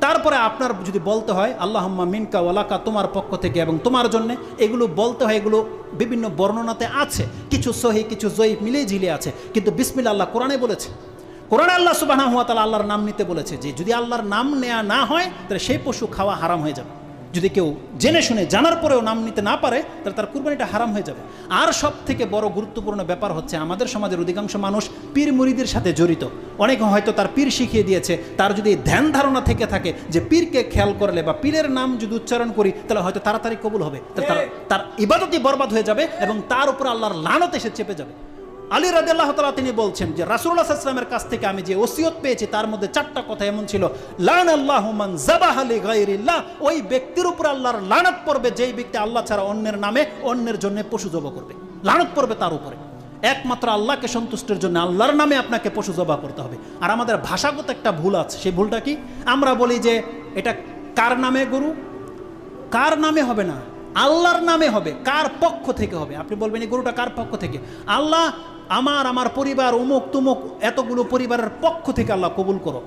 তারপরে আপনার যদি বলতে হয় আল্লাহুম্মা মিনকা ওয়ালাকা, তোমার পক্ষ থেকে এবং তোমার জন্য, এগুলো বলতে হয়। এগুলো বিভিন্ন বর্ণনাতে আছে, কিছু সহিহ কিছু জয়ীফ মিলিয়ে ঝিলিয়ে আছে। কিন্তু বিসমিল্লাহ আল্লাহ কোরআনে বলেছে, কোরআনে আল্লাহ সুবহানাহু ওয়া তাআলা আল্লাহর নাম নিতে বলেছে যে যদি আল্লাহর নাম নেওয়া না হয় তাহলে সেই পশু খাওয়া হারাম হয়ে যাবে। যদি কেউ জেনে শুনে জানার পরেও নাম নিতে না পারে তাহলে তার কুরবানিটা হারাম হয়ে যাবে। আর সব থেকে বড় গুরুত্বপূর্ণ ব্যাপার হচ্ছে আমাদের সমাজের অধিকাংশ মানুষ পীর মুরিদের সাথে জড়িত। অনেকে হয়তো তার পীর শিখিয়ে দিয়েছে, তার যদি ধ্যান ধারণা থেকে থাকে যে পীরকে খেয়াল করলে বা পীরের নাম যদি উচ্চারণ করি তাহলে হয়তো তাড়াতাড়ি কবুল হবে, তার ইবাদতই বরবাদ হয়ে যাবে এবং তার উপর আল্লাহর লানত এসে চেপে যাবে। আলী রাদিয়াল্লাহু তাআলা তিনি বলছেন যে রাসূলুল্লাহ সাল্লাল্লাহু আলাইহি ওয়াসাল্লামের কাছ থেকে আমি যে ওসিয়ত পেয়েছি তার মধ্যে 4টা কথা এমন ছিল, লানাল্লাহু মান যাবাহা লিগাইরিল্লাহ, ওই ব্যক্তির উপর আল্লাহর লানত পড়বে যেই ব্যক্তি আল্লাহ ছাড়া অন্যের নামে অন্যের জন্য পশু জবাই করবে। লানত পড়বে তার উপরে। একমাত্র আল্লাহকে সন্তুষ্টের জন্য আল্লাহর নামে আপনাকে পশু জবাই করতে হবে। আর আমাদের ভাষাগত একটা ভুল আছে, সেই ভুলটা কি? আমরা বলি যে এটা কার নামে গরু, কার নামে হবে না, আল্লাহর নামে হবে। কার পক্ষ থেকে হবে? আপনি বলবেন এই গরুটা কার পক্ষ থেকে? আল্লাহ আমার পরিবার অমুক তুমুক এতগুলো পরিবারের পক্ষ থেকে আল্লাহ কবুল করো।